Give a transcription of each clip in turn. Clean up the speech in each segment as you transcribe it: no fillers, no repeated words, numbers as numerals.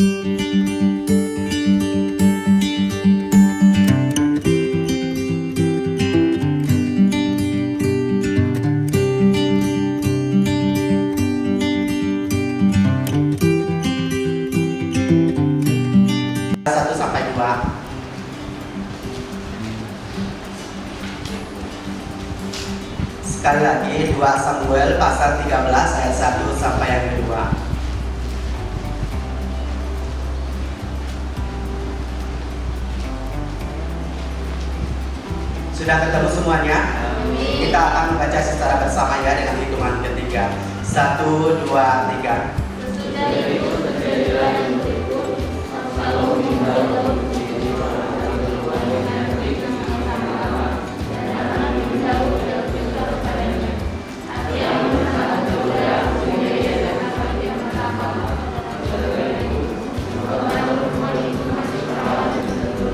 1 sampai 2. Sekali lagi 2 Samuel pasal 13 ayat 1 sampai yang kedua. Sudah ketemu semuanya? Kita akan membaca secara bersama ya dengan hitungan ketiga. 1, 2, 3. Sesudah itu terjadilah yang berikut. Absalom tinggal di orang berubah dengan bersama-sama, dan anak ibu Daud berkata kepadanya, hati yang bersama saudara punya dan apa yang pertama. Sesudah itu, orang perempuan itu masih perawat sebelum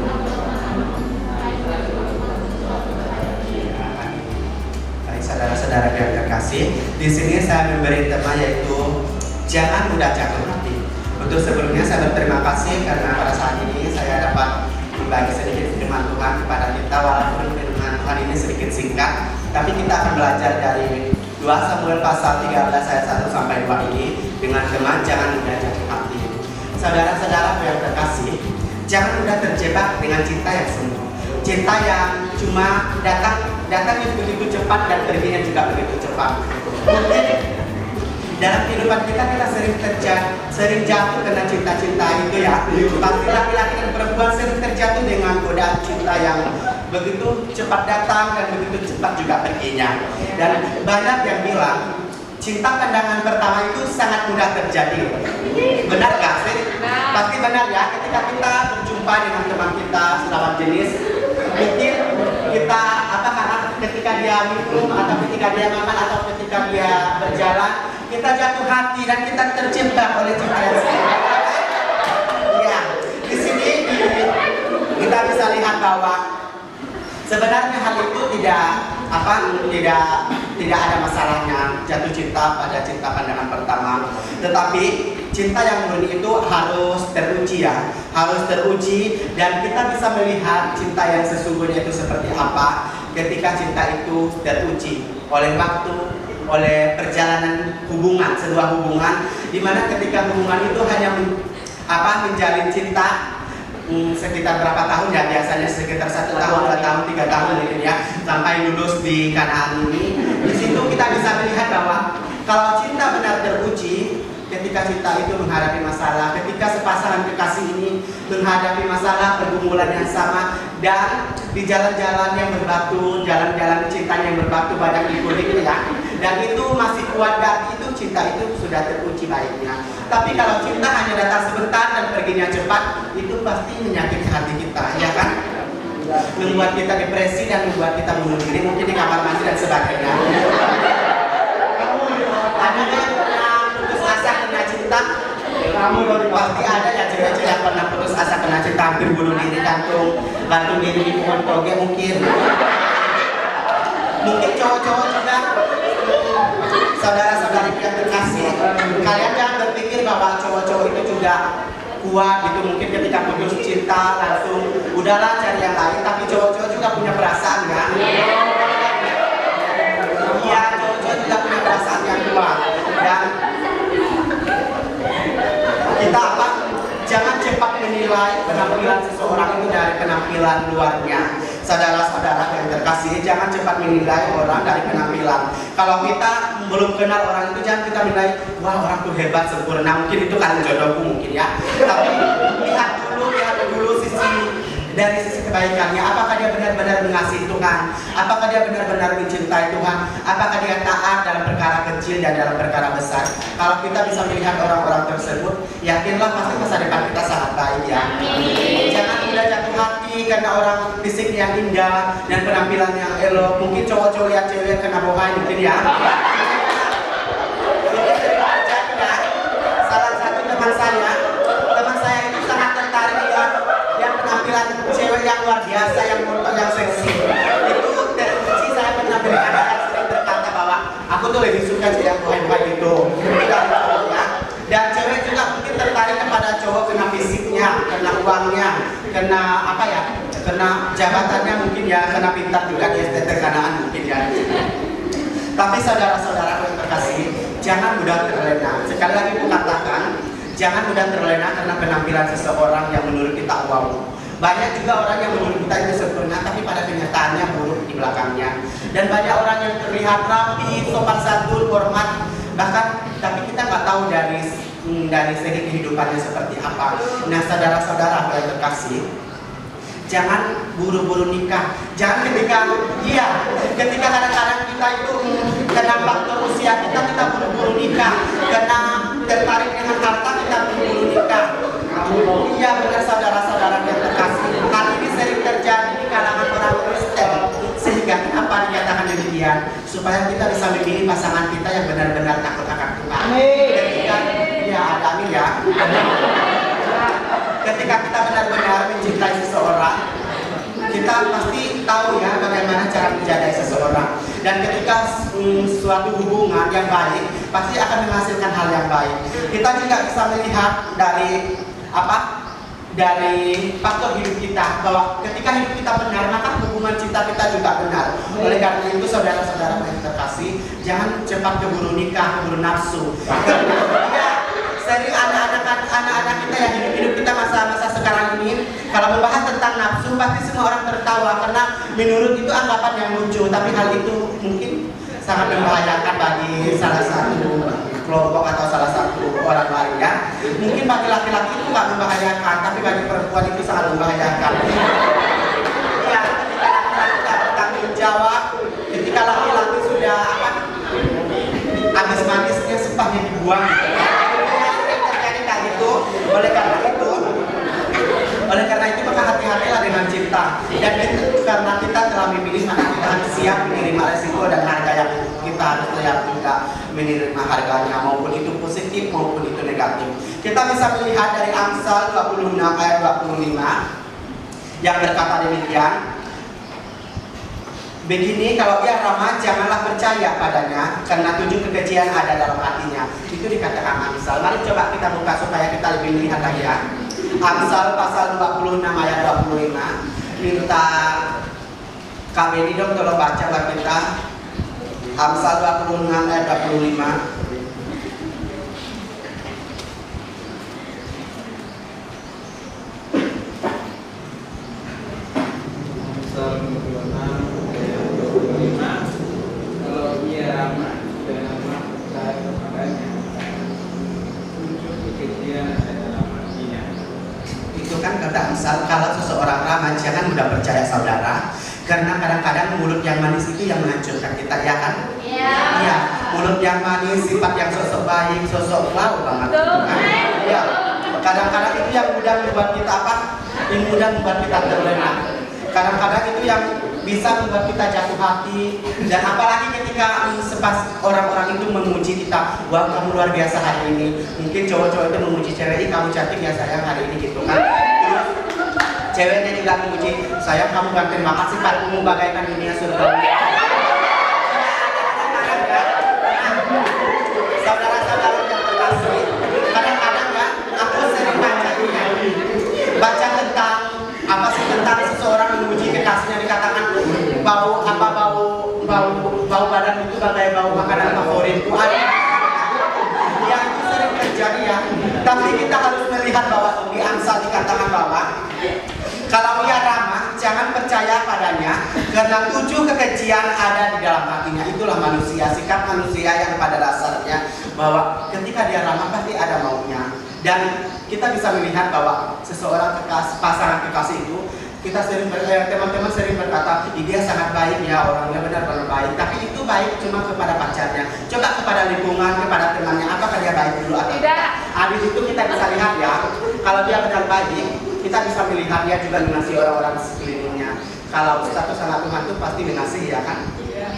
Baik saudara-saudara yang terkasih, di sini saya memberi tema yaitu jangan mudah jatuh hati. Untuk sebelumnya saya berterima kasih karena pada saat ini saya dapat membagi sedikit firman Tuhan kepada kita, walaupun firman Tuhan ini sedikit singkat, tapi kita akan belajar dari 2 Samuel pasal 13 ayat 1 sampai 2 ini dengan tema jangan mudah jatuh hati. Saudara-saudara yang terkasih, jangan mudah terjebak dengan cinta yang semu. Cinta yang cuma datangnya begitu cepat dan perginya juga begitu cepat. Mungkin dalam kehidupan kita sering jatuh karena cinta-cinta itu ya. Pasti laki-laki dan perempuan sering terjatuh dengan godaan cinta yang begitu cepat datang dan begitu cepat juga perginya. Dan banyak yang bilang cinta pandangan pertama itu sangat mudah terjadi. Benar gak sih? Pasti benar ya. Ketika kita berjumpa dengan teman kita selawan jenis, mungkin kita karena ketika dia minum atau ketika dia makan atau ketika dia berjalan, kita jatuh hati dan kita tercinta oleh cinta yang sama. Ya, di sini kita bisa lihat bahwa sebenarnya hal itu tidak ada masalahnya jatuh cinta pada cinta pandangan pertama. Tetapi cinta yang murni itu harus teruji ya, harus teruji, dan kita bisa melihat cinta yang sesungguhnya itu seperti apa ketika cinta itu teruji oleh waktu, oleh perjalanan hubungan, sebuah hubungan di mana ketika hubungan itu hanya menjalin cinta sekitar berapa tahun ya, biasanya sekitar 1 tahun, 2 tahun, 3 tahun mungkin ya, sampai lulus di Kanaan ini. Di situ kita bisa melihat bahwa kalau cinta benar teruji, ketika cinta itu menghadapi masalah, ketika sepasangan kekasih ini menghadapi masalah pergumulan yang sama, dan di jalan-jalan yang berbatu, jalan-jalan cinta yang berbatu banyak dikulik ya, dan itu masih kuat, berarti itu cinta itu sudah teruji baiknya. Tapi kalau cinta hanya datang sebentar dan perginya cepat, itu pasti menyakiti hati kita, ya kan? Membuat kita depresi dan membuat kita bunuh diri, mungkin di kamar mandi dan sebagainya. Ada yang pernah putus asa kena cinta? Pasti ada ya cewek-cewek yang pernah putus asa kena cinta, hampir bunuh diri, gantung diri di pohon toge mungkin. Mungkin cowok-cowok juga. Saudara-saudari yang terkasih, kalian jangan berpikir bahwa cowok-cowok itu juga kuat gitu, mungkin ketika putus cinta langsung udahlah cari yang lain, tapi cowok-cowok juga punya perasaan kan? Iya, cowok-cowok juga punya perasaan yang kuat. Dan kita jangan cepat menilai penampilan seseorang itu dari penampilan luarnya. Saudara-saudara yang terkasih, jangan cepat menilai orang dari penampilan. Kalau kita belum kenal orang itu, jangan kita menilai, wah orang itu hebat, sempurna, mungkin itu kan jodohku mungkin ya. Tapi lihat dulu dari sisi kebaikannya. Apakah dia benar-benar mengasihi Tuhan? Apakah dia benar-benar mencintai Tuhan? Apakah dia taat dalam perkara kecil dan dalam perkara besar? Kalau kita bisa melihat orang-orang tersebut, yakinlah pasti masa depan kita sangat baik ya. Jangan mudah jatuh hati karena orang fisik yang indah dan penampilan yang elok. Mungkin cowok-cowok lihat cewek kena bohai mungkin ya. Salah satu teman saya itu sangat tertarik yang penampilan cewek yang luar biasa, yang motor, yang seksi. Itu teruji, saya pernah berikan yang sering berkata bahwa aku tuh lebih suka yang bohai-bohai itu. Ya. Dan cewek juga mungkin tertarik kepada cowok kena uangnya, kena apa ya, kena jabatannya mungkin ya, kena pintar juga di STT Kanaan mungkin ya. Tapi saudara-saudara yang terkasih, jangan mudah terlena. Sekali lagi aku katakan, jangan mudah terlena karena penampilan seseorang yang menurut kita wow. Banyak juga orang yang menurut kita itu sempurna, tapi pada kenyataannya buruk di belakangnya. Dan banyak orang yang terlihat rapi, sopan santun, hormat, bahkan tapi kita nggak tahu dari segi kehidupannya seperti apa. Nah, saudara-saudara yang terkasih, jangan buru-buru nikah. Jangan ketika kadang-kadang kita itu kena faktor usia kita buru-buru nikah, kena tertarik dengan harta kita buru-buru nikah. Iya benar saudara-saudara yang terkasih. Hal ini sering terjadi di kalangan orang Kristen. Sehingga kenapa dikatakan demikian? Supaya kita bisa memilih pasangan kita yang benar-benar takut akan Tuhan. Ketika kita benar-benar mencintai seseorang, kita pasti tahu ya bagaimana cara menjaga seseorang. Dan ketika suatu hubungan yang baik pasti akan menghasilkan hal yang baik. Kita juga bisa melihat dari faktor hidup kita, bahwa ketika hidup kita benar maka hubungan cinta kita juga benar. Oleh karena itu saudara-saudara yang terkasih, jangan cepat keburu nikah, keburu nafsu. Karena sering anak-anak kita yang hidup kita masa-masa sekarang ini, kalau membahas tentang nafsu pasti semua orang tertawa karena menurut itu anggapan yang lucu, tapi hal itu mungkin sangat membahayakan bagi salah satu kelompok atau salah satu orang lain ya. Mungkin bagi laki-laki itu nggak membahayakan, tapi bagi perempuan itu sangat membahayakan. Ya, ketika laki-laki tak bertanggung jawab, ketika laki-laki sudah habis manisnya sepahnya dibuang. Oleh karena itu maka hati-hatilah dengan cinta. Dan itu karena kita telah memilih, maka kita harus siap menerima resiko dan harga yang kita harus siap juga menerima harganya, maupun itu positif maupun itu negatif. Kita bisa melihat dari Amsal 26 ayat 25 yang berkata demikian. Begini, kalau ia ramah, janganlah percaya padanya, karena 7 kekejian ada dalam hatinya. Itu dikatakan Amsal. Mari coba kita buka supaya kita lebih melihat lagi ya. Amsal pasal 26 ayat 25. Minta Kak Beni dong tolong baca buat kita. Amsal 26 ayat 25. Kalau seseorang ramah, jangan mudah percaya saudara, karena kadang-kadang mulut yang manis itu yang menghancurkan kita, ya kan? Iya. Mulut yang manis, sifat yang sosok baik, sosok wow banget. Iya. Kadang-kadang itu yang mudah membuat kita yang mudah membuat kita terlena. Kadang-kadang itu yang bisa membuat kita jatuh hati, dan apalagi ketika sepas orang-orang itu memuji kita, wah kamu luar biasa hari ini. Mungkin cowok-cowok itu memuji cewek, kamu cantik ya sayang hari ini gitu kan. Ceweknya juga memuji, sayang kamu ganteng banget, sifatmu bagaikan dunia surga. Saudara-saudara yang terkasih, kadang-kadang ya aku sering baca tentang tentang seseorang memuji kekasihnya, dikatakan bau badan itu bagai bau makanan favoritku. Ya itu sering terjadi ya. Tapi kita harus melihat bahwa di Amsal dikatakan bahwa kalau ia ramah, jangan percaya padanya, karena 7 kekejian ada di dalam hatinya. Itulah manusia, sikap manusia yang pada dasarnya bahwa ketika dia ramah pasti ada maunya. Dan kita bisa melihat bahwa seseorang pasangan kekasih itu, teman-teman sering berkata, dia sangat baik ya, orangnya benar-benar baik. Tapi itu baik cuma kepada pacarnya. Coba kepada lingkungan, kepada temannya, apakah dia baik dulu atau tidak? Di situ kita bisa lihat ya, kalau dia benar baik, kita bisa melihat dia juga mengasihi orang-orang sekelilingnya. Kalau status anak Tuhan itu pasti mengasihi ya kan?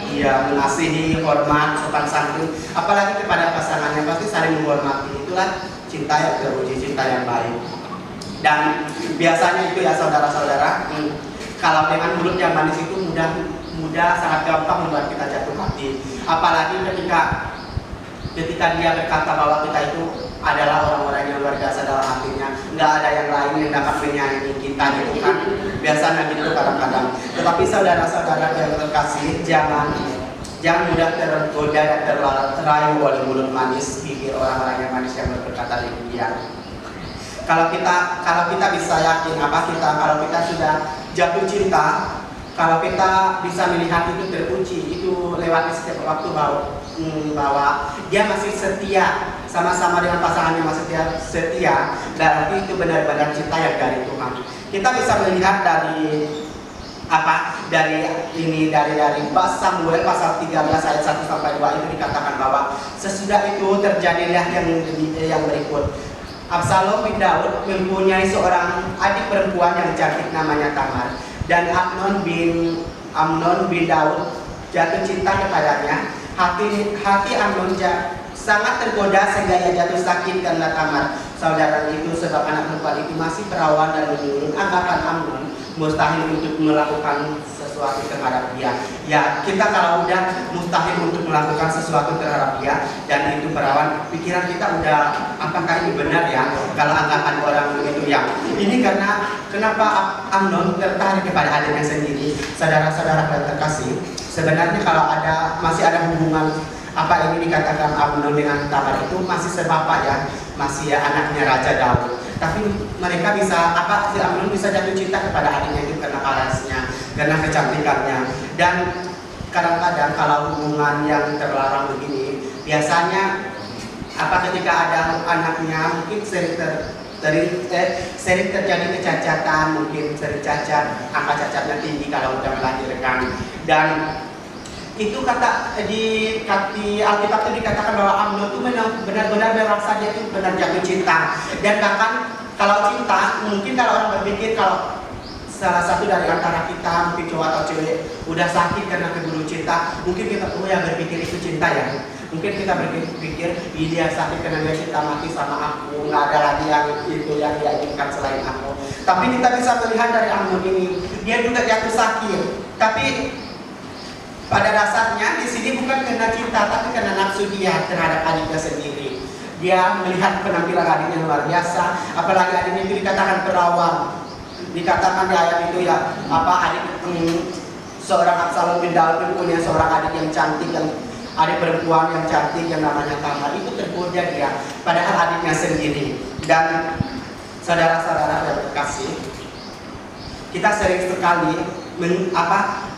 Iya, mengasihi, hormat, sopan santun. Apalagi kepada pasangannya pasti saling menghormati. Itulah cinta yang teruji, cinta yang baik. Dan biasanya itu ya saudara-saudara, kalau dengan mulut yang manis itu mudah sangat gampang membuat kita jatuh hati. Apalagi ketika dia berkata bahwa kita itu adalah orang-orang yang luar biasa dalam hatinya. Nggak ada yang lain yang dapat menyayangi kita gitu kan. Biasanya gitu kadang-kadang. Tetapi saudara-saudara yang terkasih, jangan mudah tergoda dan terayu oleh mulut manis, bibir orang-orang yang manis yang berkata demikian. Kalau kita bisa yakin kalau kita sudah jatuh cinta, kalau kita bisa melihat itu teruji, itu lewat setiap waktu bahwa dia masih setia sama-sama dengan pasangannya, masih setia, berarti itu benar-benar cinta yang dari Tuhan. Kita bisa melihat dari Samuel pasal 13 ayat 1 sampai 2 itu dikatakan bahwa sesudah itu terjadilah yang berikut. Absalom bin Daud mempunyai seorang adik perempuan yang cantik namanya Tamar, dan Amnon bin Daud jatuh cinta kepadanya. Hati Amnon sangat tergoda sehingga ia jatuh sakit karena Tamar, saudara itu, sebab anak perempuan itu masih perawan dan menurut anggapan Amnon mustahil untuk melakukan sesuatu terhadap dia. Ya, kita kalau udah mustahil untuk melakukan sesuatu terhadap dia dan itu perawan, pikiran kita udah apakah ini benar ya kalau anggapan orang begitu ya. Ini karena kenapa Amnon tertarik kepada adiknya sendiri. Saudara-saudara yang terkasih, sebenarnya kalau masih ada hubungan ini dikatakan Amnon dengan Tamar itu masih sebapak ya, masih ya anaknya Raja Daud. Tapi mereka bisa si Amnon bisa jatuh cinta kepada adiknya itu karena parasnya, karena kecantikannya. Dan kadang-kadang kalau hubungan yang terlarang begini, biasanya ketika ada anaknya mungkin sering terjadi kecacatan, mungkin sering cacat, angka cacatnya tinggi kalau sudah melahirkan. Dan itu di Alkitab itu dikatakan bahwa Amnon itu benar-benar merasa dia itu benar jatuh cinta. Dan bahkan kalau cinta, mungkin kalau orang berpikir kalau salah satu dari antara kita, mungkin cowok atau cewek, udah sakit karena keburu cinta, mungkin kita berpikir itu cinta ya. Mungkin kita berpikir dia sakit karena dia cinta mati sama aku, nggak ada lagi yang dia inginkan selain aku. Tapi kita bisa melihat dari Amnon ini, dia juga jatuh sakit. Tapi pada dasarnya di sini bukan karena cinta, tapi karena nafsu dia terhadap adiknya sendiri. Dia melihat penampilan adiknya luar biasa, apalagi adiknya itu dikatakan perawan. Dikatakan di ayat itu ya, seorang Absalom bin Daud punya seorang adik yang cantik, dan adik perempuan yang cantik yang namanya Tamar. Itu tergoda dia, padahal adiknya sendiri. Dan saudara-saudara yang terkasih, kita sering sekali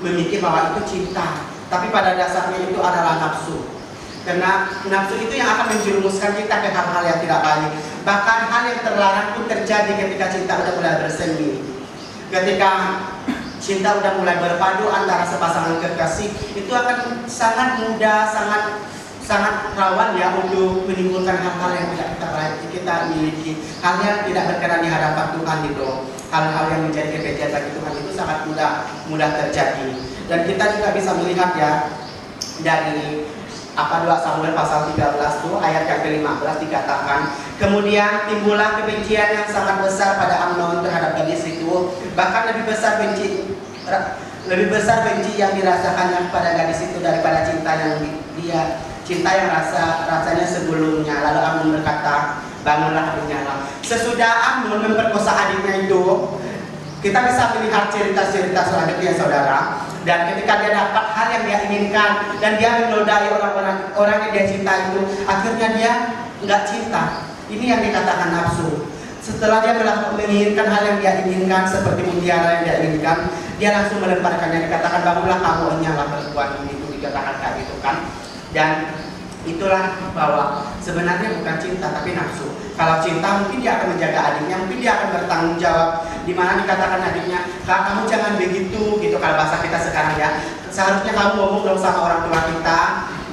memikir bahwa itu cinta, tapi pada dasarnya itu adalah nafsu. Karena nafsu itu yang akan menjerumuskan kita ke hal-hal yang tidak baik. Bahkan hal yang terlarang pun terjadi ketika cinta sudah mulai bersemi. Ketika cinta sudah mulai berpadu antara sepasangan kekasih, itu akan sangat mudah, sangat rawan ya untuk menimbulkan hal-hal yang tidak kita miliki, hal yang tidak berkenan di hadapan Tuhan itu. Hal-hal yang menjadi kebencian bagi Tuhan itu sangat mudah terjadi. Dan kita juga bisa melihat ya dari 2 Samuel pasal 13 itu ayat yang ke-15 dikatakan, kemudian timbullah kebencian yang sangat besar pada Amnon terhadap gadis itu, bahkan lebih besar benci yang dirasakannya pada gadis itu daripada cinta yang rasanya sebelumnya. Lalu Amnon berkata, bangunlah menyala. Sesudah Amnon memperkosa adiknya itu, kita bisa melihat cerita-cerita selanjutnya saudara. Dan ketika dia dapat hal yang dia inginkan dan dia menodai orang yang dia cinta itu, akhirnya dia nggak cinta. Ini yang dikatakan nafsu. Setelah dia menginginkan hal yang dia inginkan seperti mutiara yang dia inginkan, dia langsung melemparkannya. Dikatakan bangunlah kamu, nyala perempuan ini, itu dikatakan kayak gitu kan. Dan itulah bahwa sebenarnya bukan cinta tapi nafsu. Kalau cinta mungkin dia akan menjaga adiknya, mungkin dia akan bertanggung jawab. Di mana dikatakan adiknya, kamu jangan begitu gitu kalau bahasa kita sekarang ya. Seharusnya kamu ngomong dong sama orang tua kita,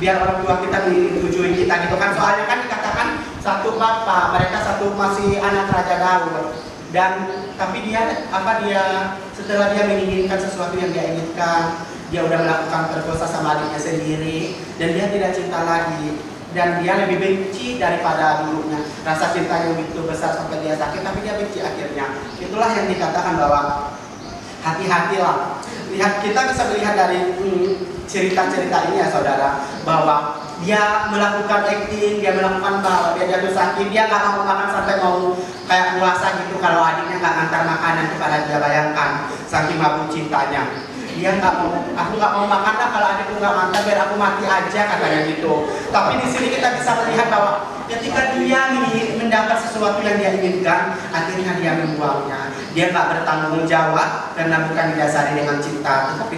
biar orang tua kita menyetujui kita gitu kan. Soalnya kan dikatakan satu bapak, mereka satu masih anak Raja Daud. Dan tapi dia setelah dia menginginkan sesuatu yang dia inginkan, dia udah melakukan perkosa sama adiknya sendiri, dan dia tidak cinta lagi, dan dia lebih benci daripada dulunya. Rasa cinta yang begitu besar sampai dia sakit, tapi dia benci akhirnya. Itulah yang dikatakan bahwa hati-hatilah. Kita bisa melihat dari cerita-cerita ini ya saudara, bahwa dia melakukan acting, dia melakukan bahwa dia jatuh sakit, dia nggak mau makan sampai mau kayak puasa gitu kalau adiknya nggak ngantar makanan kepada dia. Bayangkan saking mabuk cintanya, dia nggak mau, aku nggak mau makan lah kalau adikku nggak ngantar, biar aku mati aja katanya gitu. Tapi di sini kita bisa melihat bahwa ketika dia mendapat sesuatu yang dia inginkan, akhirnya dia membuangnya. Dia nggak bertanggung jawab karena bukan didasari dengan cinta, tetapi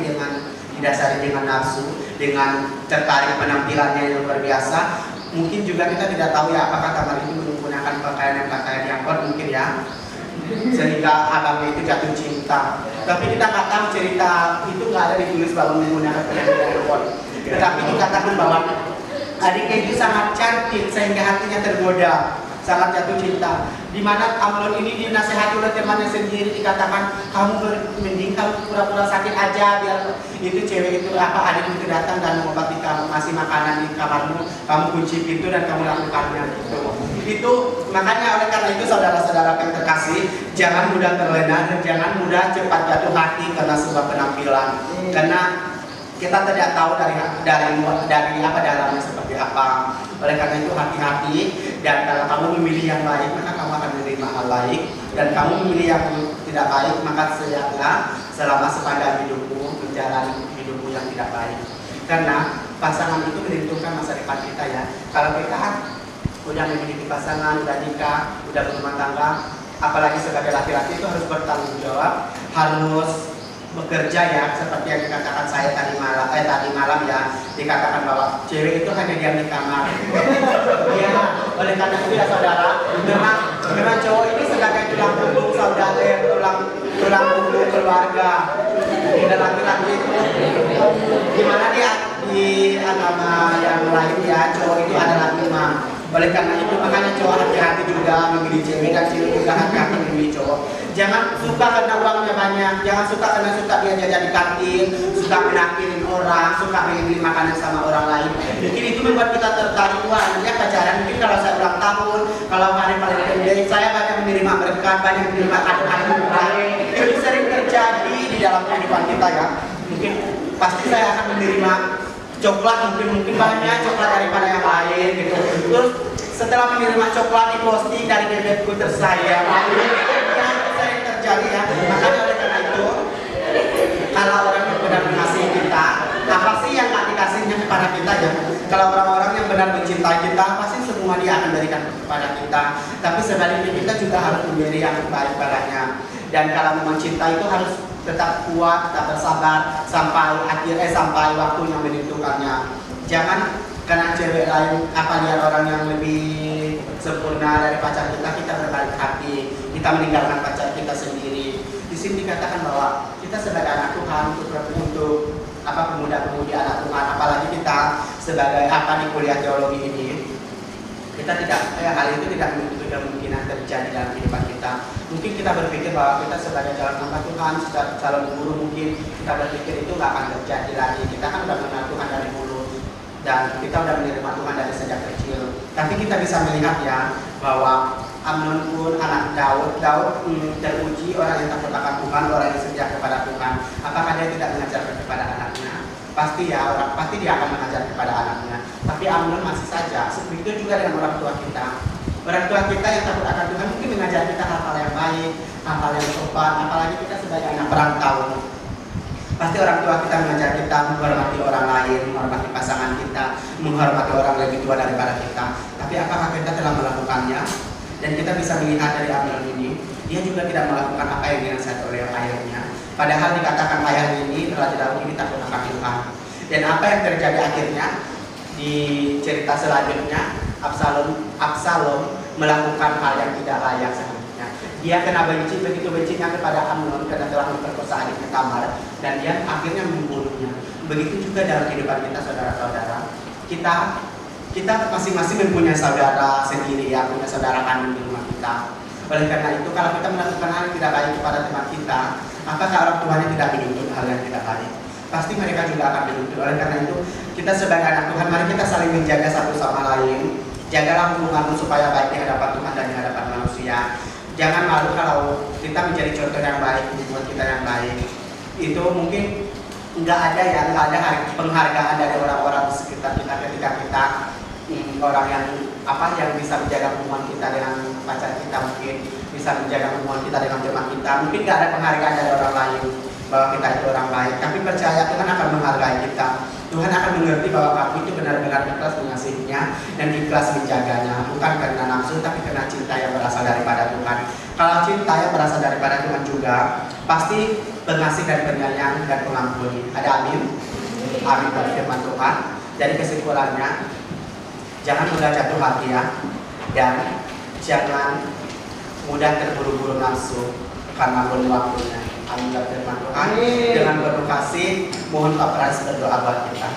didasari dengan nafsu, dengan tertarik penampilannya yang luar biasa. Mungkin juga kita tidak tahu ya apakah kamar itu menggunakan pakaian yang kotor mungkin ya, sehingga abangnya itu jatuh cinta. Tapi kita nggak tahu, cerita itu nggak ada ditulis bahwa menggunakan pakaian yang kotor. Tetapi dikatakan bahwa adiknya itu sangat cantik sehingga hatinya tergoda, sangat jatuh cinta. Di mana Amnon ini dinasihati oleh temannya sendiri, dikatakan kamu mending kamu pura-pura sakit aja biar itu cewek itu adik itu datang dan mengobati kamu, kasih makanan di kamarmu, kamu kunci pintu dan kamu lakukannya gitu. Itu makanya oleh karena itu saudara-saudara yang terkasih, jangan mudah terlena dan jangan mudah cepat jatuh hati karena sebuah penampilan. Karena kita tidak tahu dari apa dalamnya seperti apa. Oleh karena itu hati-hati, dan kalau kamu memilih yang baik maka kamu akan menerima hal baik, dan kamu memilih yang tidak baik maka siaplah selama sepanjang hidupmu menjalani hidupmu yang tidak baik. Karena pasangan itu menentukan masa depan kita ya. Kalau kita udah memiliki pasangan, udah nikah, udah berumah tangga, apalagi sebagai laki-laki itu harus bertanggung jawab, harus bekerja ya, seperti yang dikatakan saya tadi malam ya, dikatakan bahwa cewek itu hanya diam di kamar. Ya, oleh karena itu ya saudara, memang cowok ini sebagai tulang punggung saudara, tulang punggung keluarga. Dan laki-laki itu gimana dia di agama yang lain ya, cowok itu adalah imam. Oleh karena itu makanya cowok hati-hati juga memilih cewek, dan cewek juga hati-hati memilih cowok. Jangan suka karena uangnya banyak, jangan suka karena suka dia jajan di kantin, suka menakilin orang, suka beli makanan sama orang lain. Mungkin itu membuat kita tertarik, wah nanti pacaran, mungkin kalau saya ulang tahun, kalau hari paling pendek, saya banyak menerima berkat, banyak menerima kado-kado murah. Itu sering terjadi di dalam kehidupan kita ya. Mungkin pasti saya akan menerima coklat, mungkin banyak coklat daripada yang lain gitu. Terus setelah menerima coklat di posting dari bebekku tersayang, yang sering terjadi ya. Makanya oleh karena itu, kalau orang yang benar mengasihi kita, apa sih yang nggak dikasihnya kepada kita ya? Kalau orang-orang yang benar mencintai kita, pasti semua dia akan berikan kepada kita. Tapi sebaliknya kita juga harus memberi yang baik padanya. Dan kalau memang cinta itu harus tetap kuat, tetap bersabar sampai waktunya menentukannya. Jangan karena cewek lain lihat orang yang lebih sempurna dari pacar kita berbalik hati, kita meninggalkan pacar kita sendiri. Di sini dikatakan bahwa kita sebagai anak Tuhan untuk pemuda-pemudi anak Tuhan, apalagi kita sebagai di kuliah teologi ini, kita hal itu tidak mungkin terjadi dalam kehidupan kita. Mungkin kita berpikir bahwa kita sebagai calon hamba Tuhan, calon guru, mungkin kita berpikir itu nggak akan terjadi lagi. Kita kan udah mengenal Tuhan dari dulu dan kita udah menerima Tuhan dari sejak kecil. Tapi kita bisa melihat ya bahwa Amnon pun anak Daud teruji orang yang takut akan Tuhan, orang yang setia kepada Tuhan. Apakah dia tidak mengajarkan kepada anaknya? Pasti dia akan mengajar kepada anaknya. Tapi Amnon masih saja. Begitu juga dengan orang tua kita. Orang tua kita yang takut akan Tuhan mungkin mengajar kita hal-hal yang baik, hal-hal yang sopan. Apalagi kita sebagai anak perantau, pasti orang tua kita mengajar kita menghormati orang lain, menghormati pasangan kita, menghormati orang lebih tua daripada kita. Tapi apakah kita telah melakukannya? Dan kita bisa melihat dari Amnon ini, dia juga tidak melakukan apa yang dinasihat oleh ayahnya. Padahal dikatakan ayah ini terlebih dahulu ini takut akan Tuhan. Dan apa yang terjadi akhirnya di cerita selanjutnya, Absalom melakukan hal yang tidak layak sebenarnya. Dia kena begitu bencinya kepada Amnon karena telah memperkosa adiknya Tamar, dan dia akhirnya membunuhnya. Begitu juga dalam kehidupan kita saudara-saudara. Kita masing-masing mempunyai saudara sendiri ya, punya saudara kandung di rumah kita. Oleh karena itu kalau kita melakukan hal yang tidak baik kepada teman kita, apakah orang tuanya tidak menuntut hal yang tidak baik? Pasti mereka juga akan menuntut. Oleh karena itu kita sebagai anak Tuhan, mari kita saling menjaga satu sama lain. Jagalah hubunganmu supaya baik di hadapan Tuhan dan di hadapan manusia. Jangan malu kalau kita menjadi contoh yang baik buat kita yang baik. Itu mungkin nggak ada penghargaan dari orang-orang di sekitar kita ketika kita orang yang yang bisa menjaga hubungan kita dengan pacar kita, mungkin bisa menjaga hubungan kita dengan teman kita, mungkin nggak ada penghargaan dari orang lain bahwa kita itu orang baik, tapi percaya Tuhan akan menghargai kita. Tuhan akan mengerti bahwa kamu itu benar-benar ikhlas mengasihinya dan ikhlas menjaganya, bukan karena nafsu tapi karena cinta yang berasal daripada Tuhan. Kalau cinta yang berasal daripada Tuhan juga pasti pengasih dan penyayang dan pengampuni. Ada amin? Amin dari firman Tuhan. Jadi kesimpulannya, jangan mudah jatuh hati ya, dan jangan mudah terburu-buru nafsu karena belum waktunya. Amin dari firman Tuhan. Dengan penuh kasih, mohon Pak Pras berdoa buat kita.